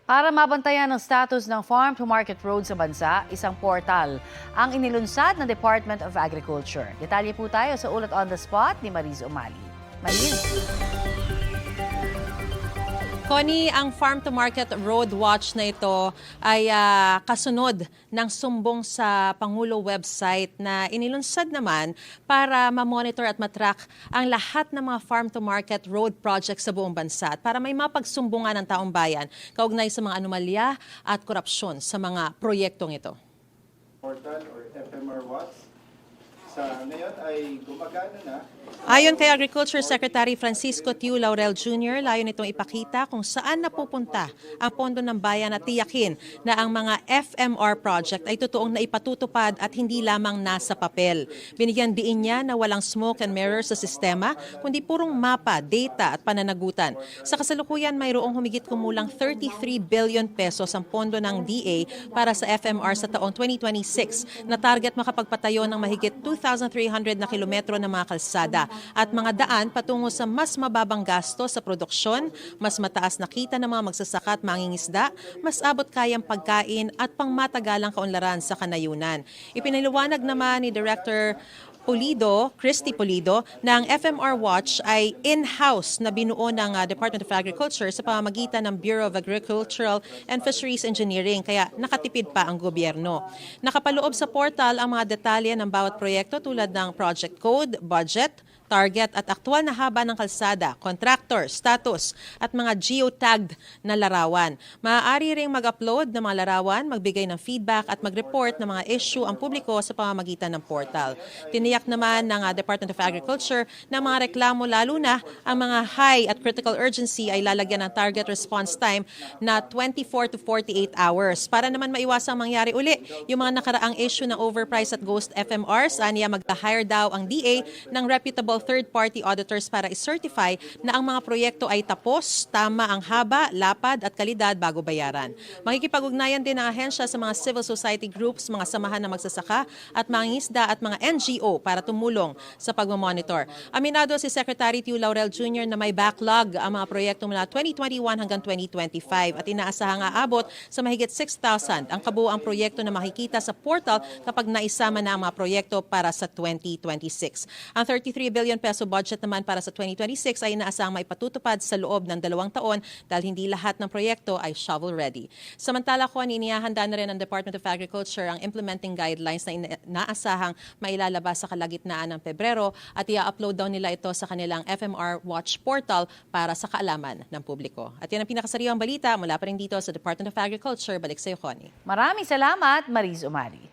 Para mabantayan ang status ng farm-to-market road sa bansa, isang portal ang inilunsad ng Department of Agriculture. Detalye po tayo sa ulat on the spot ni Mariz Umali. Mariz. Connie, ang Farm to Market Road Watch na ito ay kasunod ng sumbong sa Pangulo website na inilunsad naman para ma-monitor at matrack ang lahat ng mga farm to market road projects sa buong bansa at para may mapagsumbungan ng taong bayan kaugnay sa mga anomalya at korupsyon sa mga proyektong ito. Portal or FMR Watch sa ngayon ay gumagana na. Ayon kay Agriculture Secretary Francisco Tiu Laurel Jr., layo nitong ipakita kung saan napupunta ang pondo ng bayan at tiyakin na ang mga FMR project ay totoong naipatutupad at hindi lamang nasa papel. Binigyan diin niya na walang smoke and mirrors sa sistema, kundi purong mapa, data at pananagutan. Sa kasalukuyan, mayroong humigit kumulang 33 billion pesos ang pondo ng DA para sa FMR sa taong 2026 na target makapagpatayo ng mahigit 2,300 na kilometro ng mga kalsada at mga daan patungo sa mas mababang gasto sa produksyon, mas mataas na kita ng mga magsasaka at mangingisda, mas abot kayang pagkain at pangmatagalang kaunlaran sa kanayunan. Ipinaliwanag naman ni Director Christy Pulido, na ang FMR Watch ay in-house na binuo ng Department of Agriculture sa pamamagitan ng Bureau of Agricultural and Fisheries Engineering, kaya nakatipid pa ang gobyerno. Nakapaloob sa portal ang mga detalye ng bawat proyekto tulad ng project code, budget, target at aktwal na haba ng kalsada, contractor, status at mga geotagged na larawan. Maaari ring mag-upload ng mga larawan, magbigay ng feedback at mag-report ng mga issue ang publiko sa pamamagitan ng portal. Tiniyak naman ng Department of Agriculture na mga reklamo lalo na ang mga high at critical urgency ay lalagyan ng target response time na 24 to 48 hours. Para naman maiwasang mangyari uli yung mga nakaraang issue ng overprice at ghost FMRs, aniya mag-hire daw ang DA ng reputable third-party auditors para i-certify na ang mga proyekto ay tapos, tama ang haba, lapad at kalidad bago bayaran. Makikipag-ugnayan din ang ahensya sa mga civil society groups, mga samahan ng magsasaka at mangingisda at mga NGO para tumulong sa pagmamonitor. Aminado si Secretary Tiu Laurel Jr. na may backlog ang mga proyekto mula 2021 hanggang 2025 at inaasahang aabot sa mahigit 6,000 ang kabuuang proyekto na makikita sa portal kapag naisama na ang mga proyekto para sa 2026. Ang 33 billion peso budget naman para sa 2026 ay inaasahang maipatutupad sa loob ng 2 taon dahil hindi lahat ng proyekto ay shovel-ready. Samantala ko, inihahanda na rin ng Department of Agriculture ang implementing guidelines na inaasahang mailalabas sa kalagitnaan ng Pebrero at i-upload daw nila ito sa kanilang FMR Watch portal para sa kaalaman ng publiko. At yan ang pinakasariwang balita mula pa rin dito sa Department of Agriculture. Balik sa iyo, Connie. Maraming salamat, Mariz Umali.